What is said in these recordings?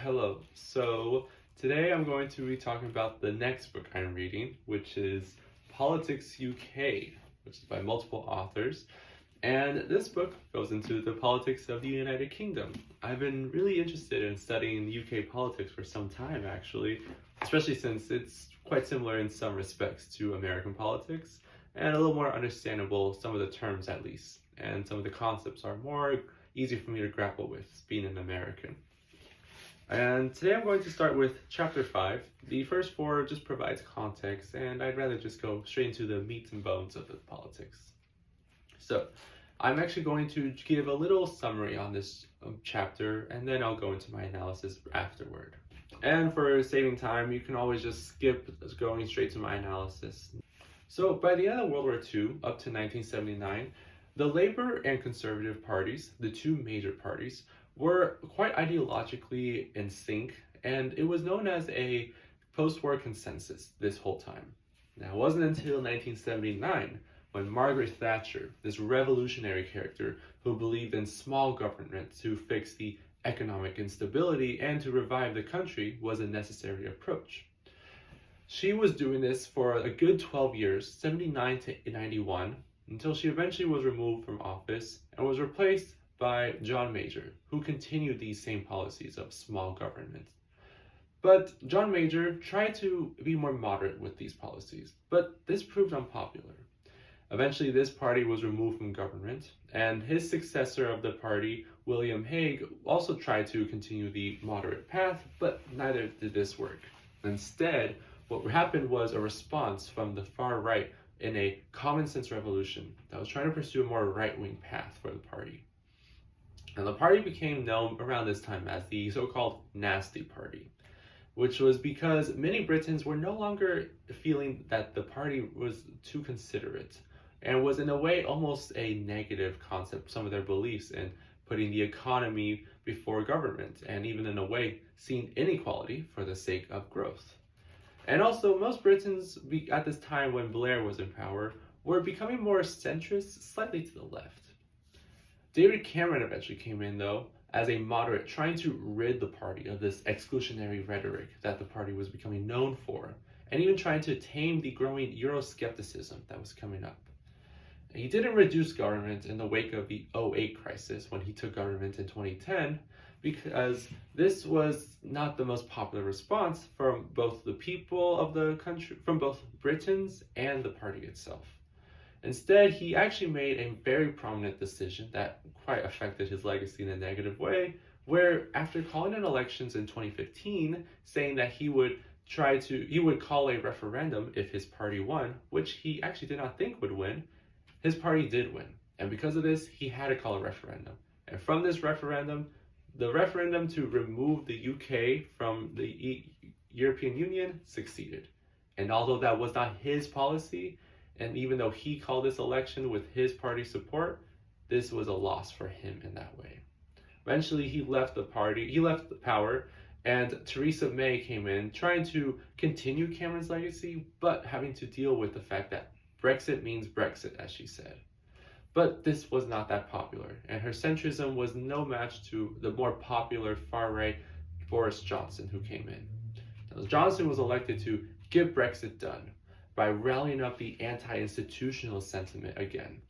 Hello. So today I'm going to be talking about the next book I'm reading, which is Politics UK, which is by multiple authors. And this book goes into the politics of the United Kingdom. I've been really interested in studying UK politics for some time, actually, especially since it's quite similar in some respects to American politics, and a little more understandable, some of the terms at least, and some of the concepts are more easy for me to grapple with, being an American. And today I'm going to start with chapter 5. The first 4 just provides context, and I'd rather just go straight into the meat and bones of the politics. So, I'm actually going to give a little summary on this chapter, and then I'll go into my analysis afterward. And for saving time, you can always just skip going straight to my analysis. So, by the end of World War II, up to 1979, the Labour and Conservative parties, the two major parties, were quite ideologically in sync, and it was known as a post-war consensus this whole time. Now, it wasn't until 1979 when Margaret Thatcher, this revolutionary character who believed in small government to fix the economic instability and to revive the country, was a necessary approach. She was doing this for a good 12 years, 79 to 91, until she eventually was removed from office and was replaced by John Major, who continued these same policies of small government. But John Major tried to be more moderate with these policies, but this proved unpopular. Eventually, this party was removed from government, and his successor of the party, William Hague, also tried to continue the moderate path, but neither did this work. Instead, what happened was a response from the far right in a common sense revolution that was trying to pursue a more right-wing path for the party. And the party became known around this time as the so-called Nasty Party, which was because many Britons were no longer feeling that the party was too considerate and was in a way almost a negative concept, some of their beliefs in putting the economy before government, and even in a way seeing inequality for the sake of growth. And also, most Britons at this time when Blair was in power were becoming more centrist, slightly to the left. David Cameron eventually came in, though, as a moderate, trying to rid the party of this exclusionary rhetoric that the party was becoming known for, and even trying to tame the growing Euroscepticism that was coming up. He didn't reduce government in the wake of the 2008 crisis when he took government in 2010, because this was not the most popular response from both the people of the country, from both Britons and the party itself. Instead, he actually made a very prominent decision that quite affected his legacy in a negative way, where after calling in elections in 2015, saying that he would call a referendum if his party won, which he actually did not think would win, his party did win. And because of this, he had to call a referendum. And from this referendum, the referendum to remove the UK from the European Union succeeded. And although that was not his policy, and even though he called this election with his party support, this was a loss for him in that way. Eventually, he left the power, and Theresa May came in, trying to continue Cameron's legacy, but having to deal with the fact that Brexit means Brexit, as she said. But this was not that popular, and her centrism was no match to the more popular far-right Boris Johnson, who came in. Now, Johnson was elected to get Brexit done by rallying up the anti-institutional sentiment again.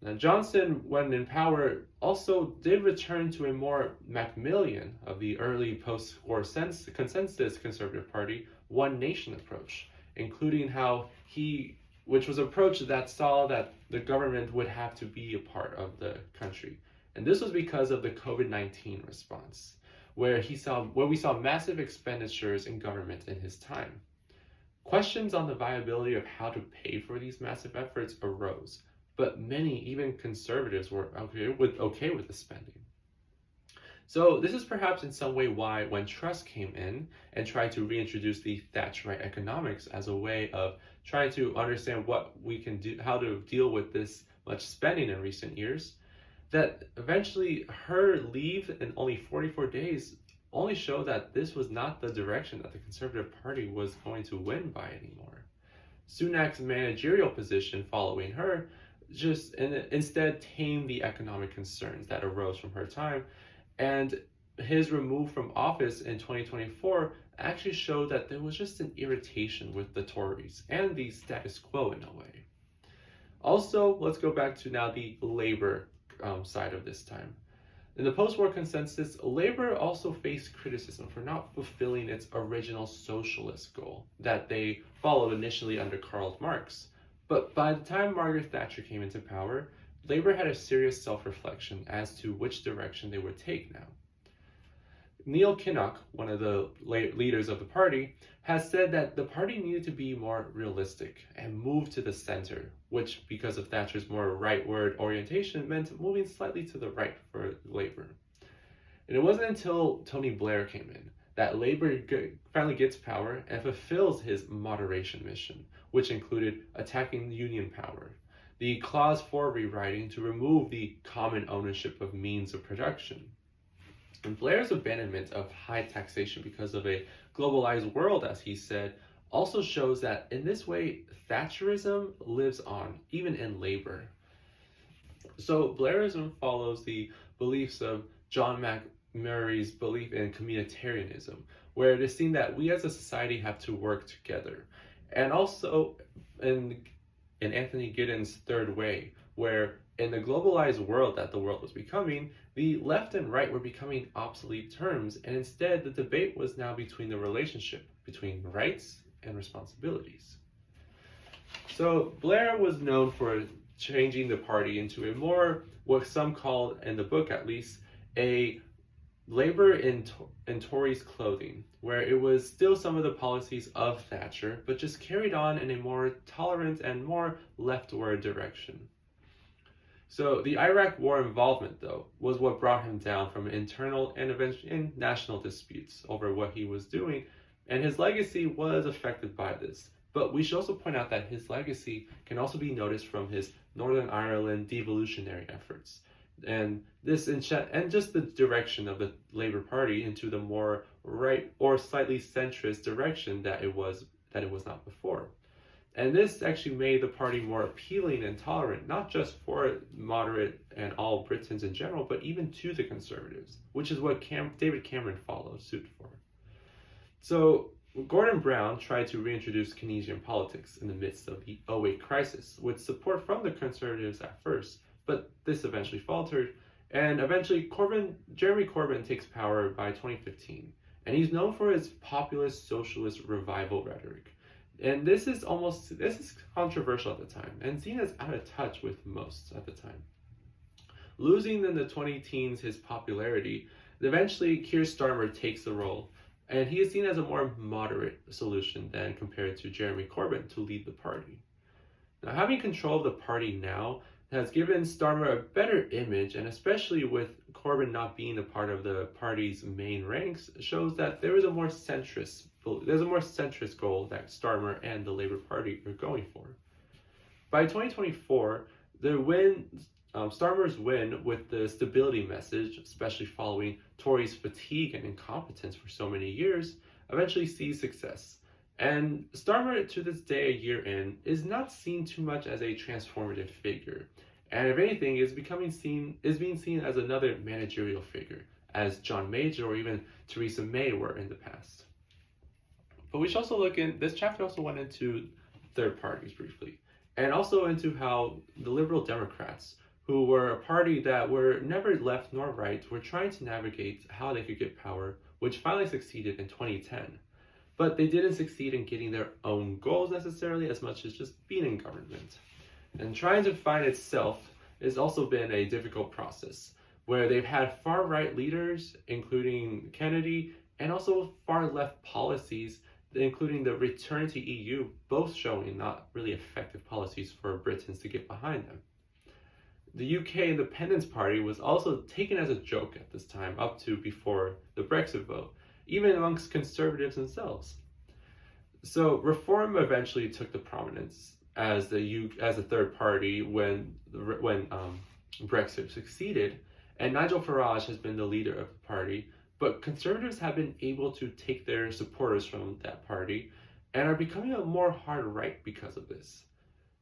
Now, Johnson, when in power, also did return to a more Macmillan of the early post-war consensus Conservative Party One Nation approach, including which was an approach that saw that the government would have to be a part of the country. And this was because of the COVID-19 response, where we saw massive expenditures in government in his time. Questions on the viability of how to pay for these massive efforts arose, but many, even conservatives, were okay with the spending. So this is perhaps in some way why when Truss came in and tried to reintroduce the Thatcherite economics as a way of trying to understand what we can do, how to deal with this much spending in recent years, that eventually her leave in only 44 days only show that this was not the direction that the Conservative Party was going to win by anymore. Sunak's managerial position following her instead tamed the economic concerns that arose from her time, and his remove from office in 2024 actually showed that there was just an irritation with the Tories and the status quo in a way. Also, let's go back to now the labor side of this time. In the post-war consensus, labor also faced criticism for not fulfilling its original socialist goal that they followed initially under Karl Marx. But by the time Margaret Thatcher came into power, labor had a serious self-reflection as to which direction they would take now. Neil Kinnock, one of the leaders of the party, has said that the party needed to be more realistic and move to the center, which, because of Thatcher's more rightward orientation, meant moving slightly to the right for Labour. And it wasn't until Tony Blair came in that Labour finally gets power and fulfills his moderation mission, which included attacking union power, the Clause 4 rewriting to remove the common ownership of means of production, and Blair's abandonment of high taxation because of a globalized world, as he said, also shows that in this way, Thatcherism lives on, even in labor. So Blairism follows the beliefs of John McMurray's belief in communitarianism, where it is seen that we as a society have to work together. And also in Anthony Giddens' third way, where in the globalized world that the world was becoming, the left and right were becoming obsolete terms, and instead the debate was now between the relationship between rights and responsibilities. So Blair was known for changing the party into a more, what some called, in the book at least, a labor in Tories' clothing, where it was still some of the policies of Thatcher, but just carried on in a more tolerant and more leftward direction. So the Iraq War involvement, though, was what brought him down from internal and eventually national disputes over what he was doing, and his legacy was affected by this. But we should also point out that his legacy can also be noticed from his Northern Ireland devolutionary efforts, and this and just the direction of the Labour Party into the more right or slightly centrist direction that it was not before. And this actually made the party more appealing and tolerant, not just for moderate and all Britons in general, but even to the Conservatives, which is what David Cameron followed suit for. So Gordon Brown tried to reintroduce Keynesian politics in the midst of the 2008 crisis, with support from the Conservatives at first, but this eventually faltered, and eventually Jeremy Corbyn takes power by 2015, and he's known for his populist socialist revival rhetoric. And this is controversial at the time and seen as out of touch with most at the time. Losing in the 20-teens his popularity, eventually Keir Starmer takes the role, and he is seen as a more moderate solution than compared to Jeremy Corbyn to lead the party. Now, having control of the party now has given Starmer a better image, and especially with Corbyn not being a part of the party's main ranks, shows that there is a more centrist goal that Starmer and the Labour Party are going for. By 2024, Starmer's win with the stability message, especially following Tories' fatigue and incompetence for so many years, eventually sees success. And Starmer, to this day, a year in, is not seen too much as a transformative figure, and if anything, is being seen as another managerial figure, as John Major or even Theresa May were in the past. But we should also this chapter also went into third parties briefly, and also into how the Liberal Democrats, who were a party that were never left nor right, were trying to navigate how they could get power, which finally succeeded in 2010. But they didn't succeed in getting their own goals necessarily as much as just being in government. And trying to find itself has also been a difficult process, where they've had far-right leaders, including Kennedy, and also far-left policies, including the return to EU, both showing not really effective policies for Britons to get behind them. The UK Independence Party was also taken as a joke at this time, up to before the Brexit vote, even amongst Conservatives themselves. So Reform eventually took the prominence as a third party when Brexit succeeded, and Nigel Farage has been the leader of the party, but Conservatives have been able to take their supporters from that party and are becoming a more hard right because of this.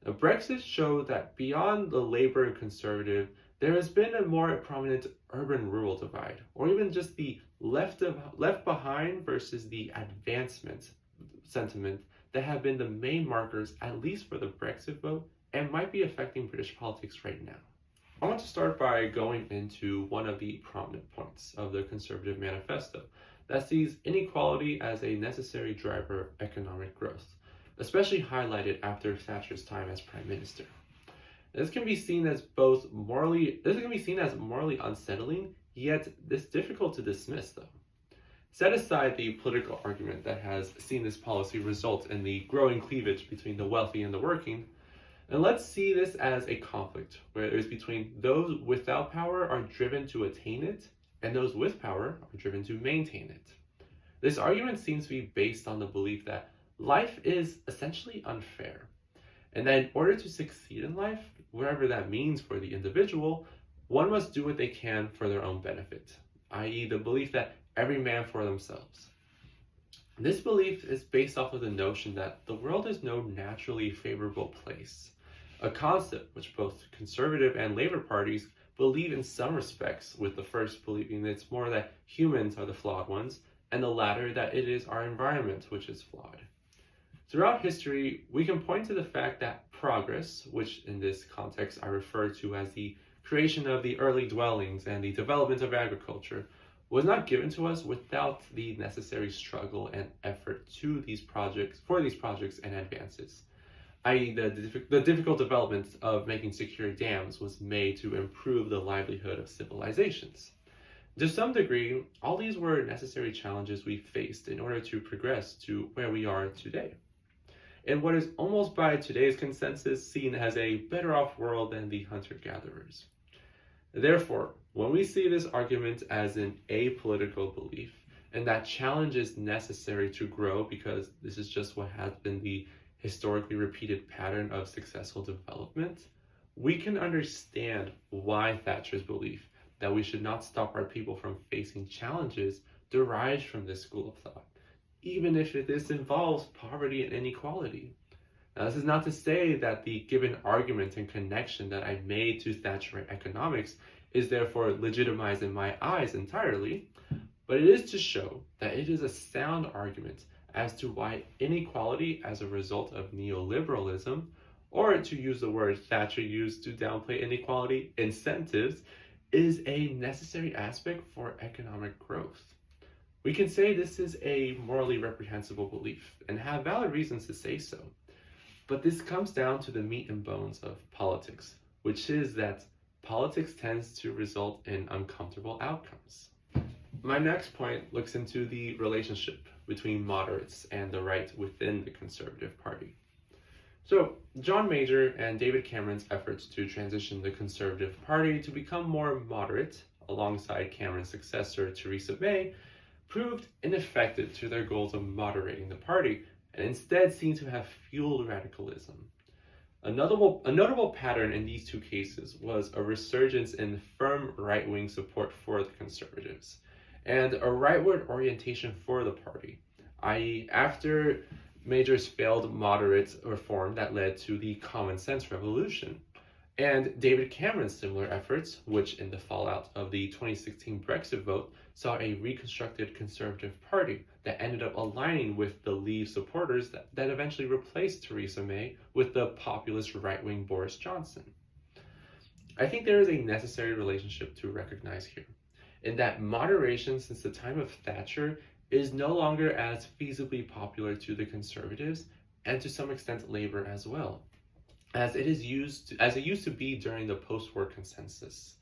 Now, Brexit showed that beyond the Labour and Conservative, there has been a more prominent urban-rural divide, or even just the left behind versus the advancement sentiment that have been the main markers, at least for the Brexit vote, and might be affecting British politics right now. I want to start by going into one of the prominent points of the Conservative Manifesto that sees inequality as a necessary driver of economic growth, especially highlighted after Thatcher's time as Prime Minister. This can be seen as morally unsettling, yet it's difficult to dismiss though. Set aside the political argument that has seen this policy result in the growing cleavage between the wealthy and the working, and let's see this as a conflict where it is between those without power are driven to attain it, and those with power are driven to maintain it. This argument seems to be based on the belief that life is essentially unfair, and that in order to succeed in life, whatever that means for the individual, one must do what they can for their own benefit, i.e. the belief that every man for themselves. This belief is based off of the notion that the world is no naturally favorable place, a concept which both Conservative and Labour parties believe in some respects, with the first believing that it's more that humans are the flawed ones, and the latter that it is our environment which is flawed. Throughout history, we can point to the fact that progress, which in this context I refer to as the creation of the early dwellings and the development of agriculture, was not given to us without the necessary struggle and effort for these projects and advances, i.e. the difficult development of making secure dams was made to improve the livelihood of civilizations. To some degree, all these were necessary challenges we faced in order to progress to where we are today, in what is almost by today's consensus seen as a better off world than the hunter-gatherers. Therefore, when we see this argument as an apolitical belief, and that challenge is necessary to grow because this is just what has been the historically repeated pattern of successful development, we can understand why Thatcher's belief that we should not stop our people from facing challenges derives from this school of thought, even if this involves poverty and inequality. Now, this is not to say that the given argument and connection that I made to Thatcherite economics is therefore legitimized in my eyes entirely, but it is to show that it is a sound argument as to why inequality as a result of neoliberalism, or to use the word Thatcher used to downplay inequality, incentives, is a necessary aspect for economic growth. We can say this is a morally reprehensible belief and have valid reasons to say so. But this comes down to the meat and bones of politics, which is that politics tends to result in uncomfortable outcomes. My next point looks into the relationship between moderates and the right within the Conservative Party. So, John Major and David Cameron's efforts to transition the Conservative Party to become more moderate, alongside Cameron's successor Theresa May, proved ineffective to their goals of moderating the party, and instead seem to have fueled radicalism. A notable pattern in these two cases was a resurgence in firm right-wing support for the Conservatives, and a rightward orientation for the party, i.e. after Major's failed moderate reform that led to the Common Sense Revolution, and David Cameron's similar efforts, which in the fallout of the 2016 Brexit vote saw a reconstructed Conservative Party that ended up aligning with the Leave supporters that eventually replaced Theresa May with the populist right-wing Boris Johnson. I think there is a necessary relationship to recognize here, in that moderation since the time of Thatcher is no longer as feasibly popular to the Conservatives, and to some extent Labour as well, as it used to be during the post-war consensus.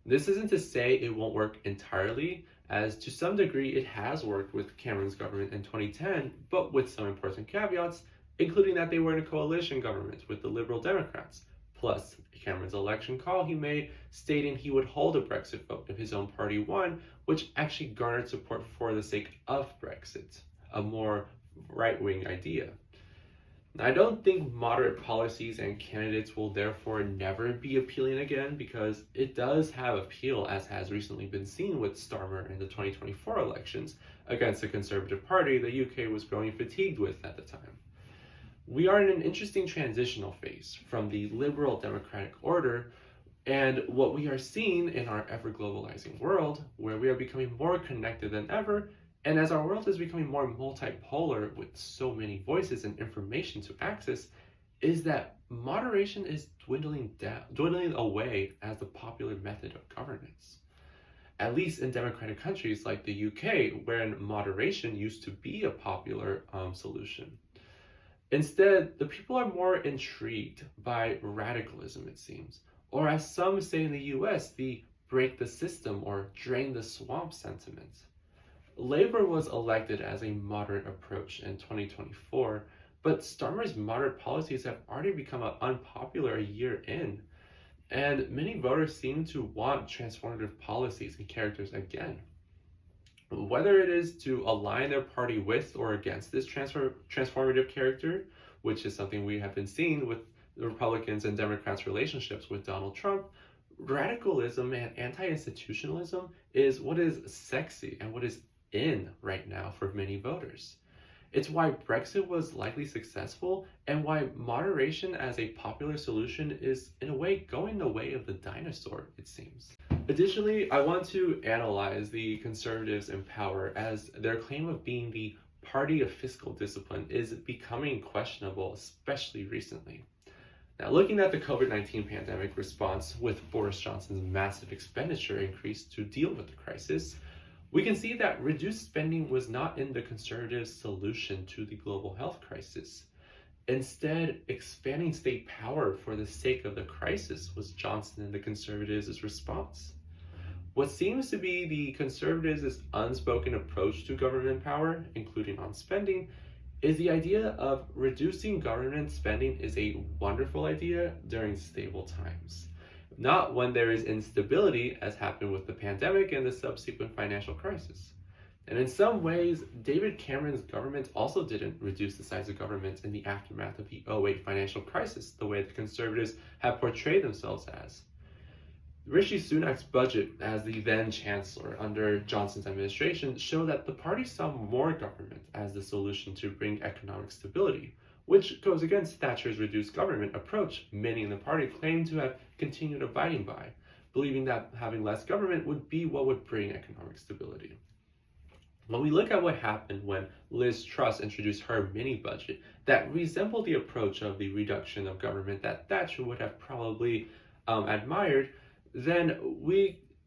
This isn't to say it won't work entirely, as to some degree it has worked with Cameron's government in 2010, but with some important caveats, including that they were in a coalition government with the Liberal Democrats, plus Cameron's election call he made stating he would hold a Brexit vote if his own party won, which actually garnered support for the sake of Brexit, a more right-wing idea. I don't think moderate policies and candidates will therefore never be appealing again, because it does have appeal, as has recently been seen with Starmer in the 2024 elections against the Conservative Party the UK was growing fatigued with at the time. We are in an interesting transitional phase from the liberal democratic order And what we are seeing in our ever-globalizing world, where we are becoming more connected than ever, and as our world is becoming more multipolar with so many voices and information to access, is that moderation is dwindling away as the popular method of governance. At least in democratic countries like the UK, wherein moderation used to be a popular solution. Instead, the people are more intrigued by radicalism, it seems, or as some say in the US, the break the system or drain the swamp sentiment. Labor was elected as a moderate approach in 2024, but Starmer's moderate policies have already become unpopular a year in, and many voters seem to want transformative policies and characters again. Whether it is to align their party with or against this transformative character, which is something we have been seeing with the Republicans and Democrats' relationships with Donald Trump, radicalism and anti-institutionalism is what is sexy and what is in right now for many voters. It's why Brexit was likely successful and why moderation as a popular solution is, in a way, going the way of the dinosaur, it seems. Additionally, I want to analyze the conservatives in power as their claim of being the party of fiscal discipline is becoming questionable, especially recently. Now, looking at the COVID-19 pandemic response with Boris Johnson's massive expenditure increase to deal with the crisis, we can see that reduced spending was not in the conservatives' solution to the global health crisis. Instead, expanding state power for the sake of the crisis was Johnson and the conservatives' response. What seems to be the conservatives' unspoken approach to government power, including on spending, is the idea of reducing government spending is a wonderful idea during stable times. Not when there is instability, as happened with the pandemic and the subsequent financial crisis. And in some ways, David Cameron's government also didn't reduce the size of government in the aftermath of the 2008 financial crisis, the way the conservatives have portrayed themselves as. Rishi Sunak's budget as the then chancellor under Johnson's administration showed that the party saw more government as the solution to bring economic stability, which goes against Thatcher's reduced government approach many in the party claim to have continued abiding by, believing that having less government would be what would bring economic stability. When we look at what happened when Liz Truss introduced her mini budget that resembled the approach of the reduction of government that Thatcher would have probably admired, then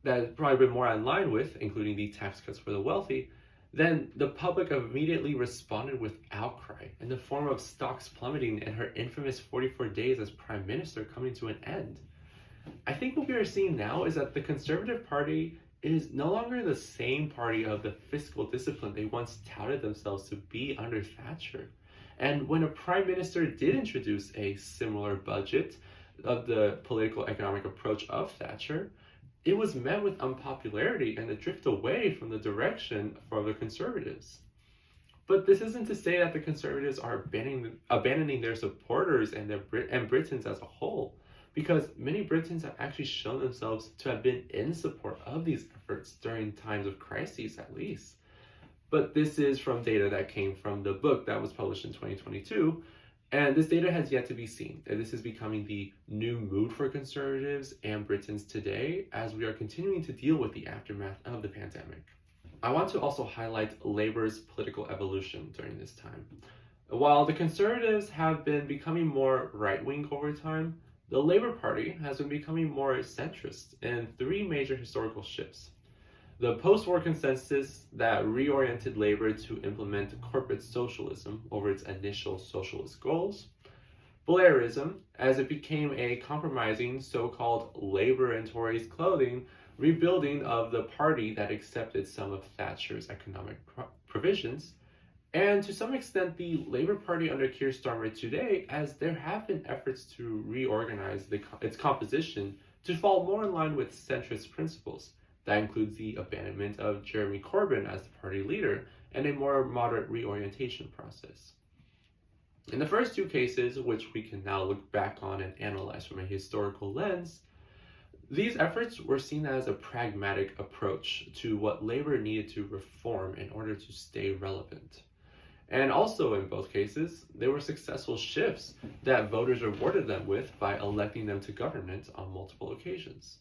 that has probably been more in line with, including the tax cuts for the wealthy, then the public immediately responded with outcry in the form of stocks plummeting and her infamous 44 days as prime minister coming to an end. I think what we are seeing now is that the Conservative Party is no longer the same party of the fiscal discipline they once touted themselves to be under Thatcher. And when a prime minister did introduce a similar budget of the political economic approach of Thatcher, it was met with unpopularity and a drift away from the direction for the Conservatives. But this isn't to say that the Conservatives are abandoning their supporters and Britons as a whole, because many Britons have actually shown themselves to have been in support of these efforts during times of crises, at least. But this is from data that came from the book that was published in 2022, and this data has yet to be seen. And this is becoming the new mood for Conservatives and Britons today as we are continuing to deal with the aftermath of the pandemic. I want to also highlight Labour's political evolution during this time. While the Conservatives have been becoming more right-wing over time, the Labour Party has been becoming more centrist in three major historical shifts. The post-war consensus that reoriented Labour to implement corporate socialism over its initial socialist goals. Blairism, as it became a compromising so-called Labour in Tories clothing rebuilding of the party that accepted some of Thatcher's economic provisions. And to some extent, the Labour Party under Keir Starmer today, as there have been efforts to reorganize its composition to fall more in line with centrist principles. That includes the abandonment of Jeremy Corbyn as the party leader and a more moderate reorientation process. In the first two cases, which we can now look back on and analyze from a historical lens, these efforts were seen as a pragmatic approach to what Labour needed to reform in order to stay relevant. And also in both cases, they were successful shifts that voters rewarded them with by electing them to government on multiple occasions.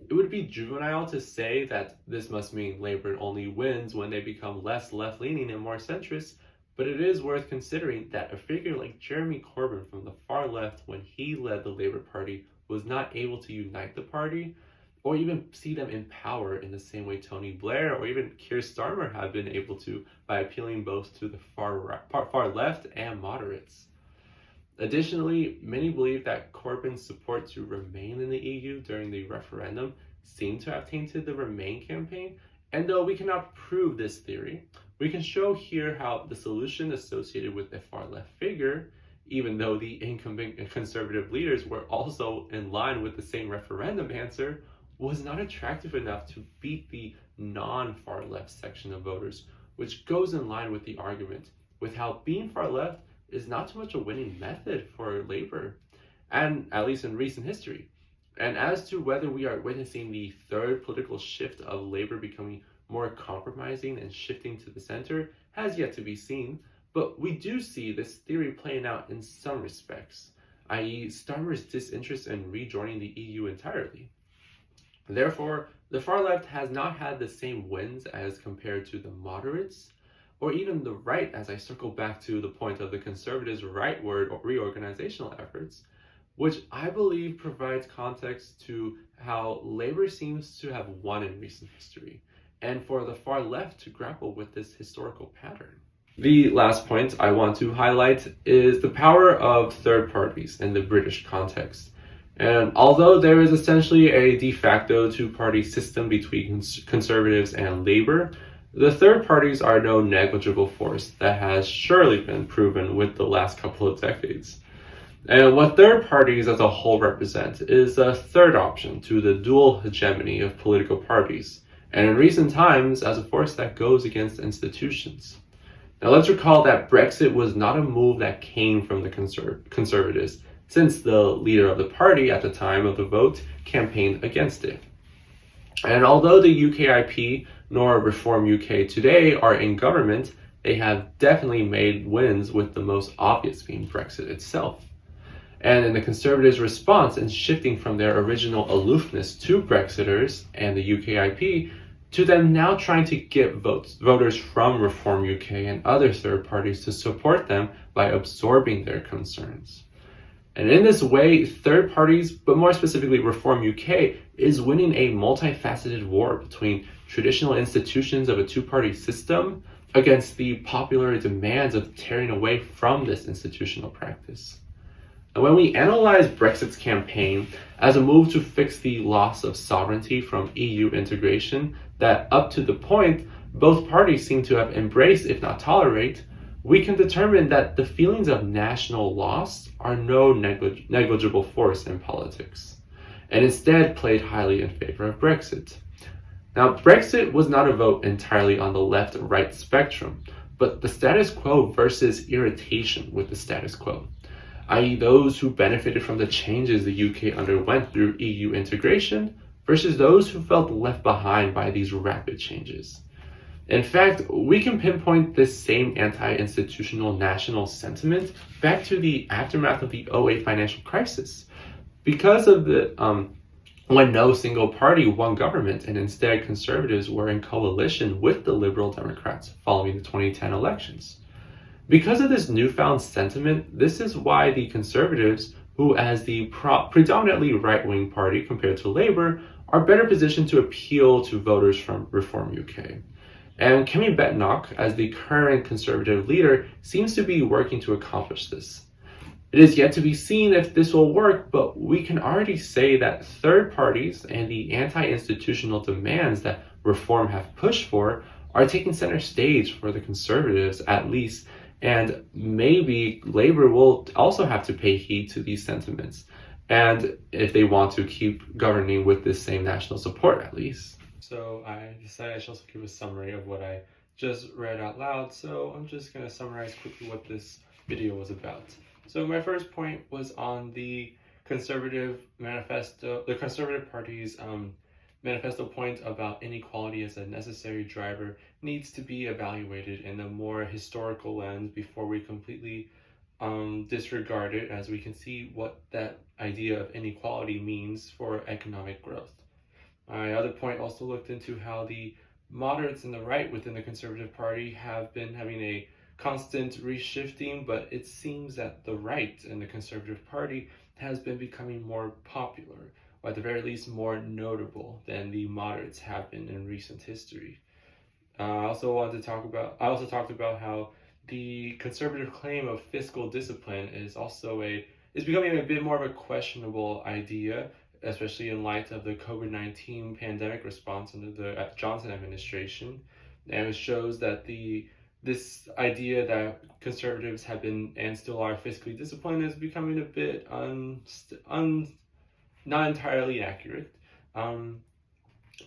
It would be juvenile to say that this must mean Labor only wins when they become less left-leaning and more centrist, but it is worth considering that a figure like Jeremy Corbyn from the far left, when he led the Labour Party, was not able to unite the party or even see them in power in the same way Tony Blair or even Keir Starmer have been able to by appealing both to the far left and moderates. Additionally, many believe that Corbyn's support to remain in the EU during the referendum seemed to have tainted the Remain campaign, and though we cannot prove this theory, we can show here how the solution associated with the far-left figure, even though the incumbent Conservative leaders were also in line with the same referendum answer, was not attractive enough to beat the non-far-left section of voters, which goes in line with the argument with how being far-left is not too much a winning method for Labour, and at least in recent history. And as to whether we are witnessing the third political shift of Labour becoming more compromising and shifting to the center has yet to be seen, but we do see this theory playing out in some respects, i.e. Starmer's disinterest in rejoining the EU entirely. Therefore, the far left has not had the same wins as compared to the moderates, or even the right, as I circle back to the point of the Conservatives' rightward reorganizational efforts, which I believe provides context to how Labour seems to have won in recent history, and for the far left to grapple with this historical pattern. The last point I want to highlight is the power of third parties in the British context. And although there is essentially a de facto two-party system between Conservatives and Labour, the third parties are no negligible force that has surely been proven with the last couple of decades. And what third parties as a whole represent is a third option to the dual hegemony of political parties, and in recent times as a force that goes against institutions. Now let's recall that Brexit was not a move that came from the Conservatives, since the leader of the party at the time of the vote campaigned against it. And although the UKIP nor Reform UK today are in government, they have definitely made wins, with the most obvious being Brexit itself. And in the Conservatives' response in shifting from their original aloofness to Brexiters and the UKIP to them now trying to get voters from Reform UK and other third parties to support them by absorbing their concerns. And in this way, third parties, but more specifically Reform UK, is winning a multifaceted war between traditional institutions of a two-party system against the popular demands of tearing away from this institutional practice. And when we analyze Brexit's campaign as a move to fix the loss of sovereignty from EU integration that up to the point both parties seem to have embraced, if not tolerate, we can determine that the feelings of national loss are no negligible force in politics, and instead played highly in favor of Brexit. Now, Brexit was not a vote entirely on the left-right spectrum, but the status quo versus irritation with the status quo, i.e. those who benefited from the changes the UK underwent through EU integration versus those who felt left behind by these rapid changes. In fact, we can pinpoint this same anti-institutional national sentiment back to the aftermath of the 2008 financial crisis. Because of when no single party won government and instead Conservatives were in coalition with the Liberal Democrats following the 2010 elections. Because of this newfound sentiment, this is why the Conservatives, who as the predominantly right-wing party compared to Labour, are better positioned to appeal to voters from Reform UK. And Kemi Badenoch, as the current Conservative leader, seems to be working to accomplish this. It is yet to be seen if this will work, but we can already say that third parties and the anti-institutional demands that Reform have pushed for are taking center stage for the Conservatives at least, and maybe Labour will also have to pay heed to these sentiments, and if they want to keep governing with this same national support at least. So I decided I should also give a summary of what I just read out loud, so I'm just going to summarize quickly what this video was about. So my first point was on the Conservative manifesto, the Conservative Party's manifesto point about inequality as a necessary driver needs to be evaluated in a more historical lens before we completely disregard it, as we can see what that idea of inequality means for economic growth. My other point also looked into how the moderates and the right within the Conservative Party have been having a constant reshifting, but it seems that the right in the Conservative Party has been becoming more popular, or at the very least more notable than the moderates have been in recent history. I also talked about how the conservative claim of fiscal discipline is becoming a bit more of a questionable idea, especially in light of the COVID-19 pandemic response under the Johnson administration. And it shows that this idea that conservatives have been and still are fiscally disciplined is becoming a bit not entirely accurate.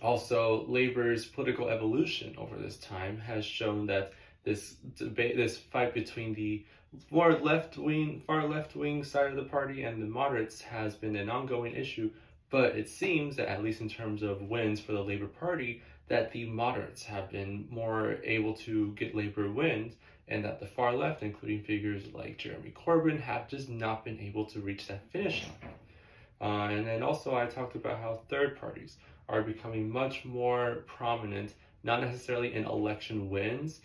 Also, Labor's political evolution over this time has shown that this debate, this fight between the far left wing side of the party and the moderates has been an ongoing issue. But it seems that, at least in terms of wins for the Labour Party, that the moderates have been more able to get Labour wins, and that the far left, including figures like Jeremy Corbyn, have just not been able to reach that finish line. And then also I talked about how third parties are becoming much more prominent, not necessarily in election wins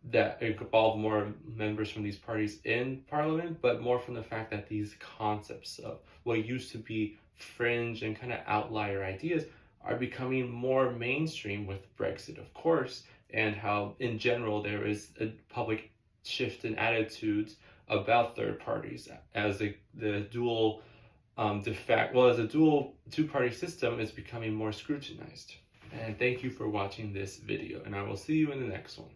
that involve more members from these parties in parliament, but more from the fact that these concepts of what used to be fringe and kind of outlier ideas are becoming more mainstream with Brexit, of course, and how in general there is a public shift in attitudes about third parties as the dual as a dual two-party system is becoming more scrutinized. And thank you for watching this video, and I will see you in the next one.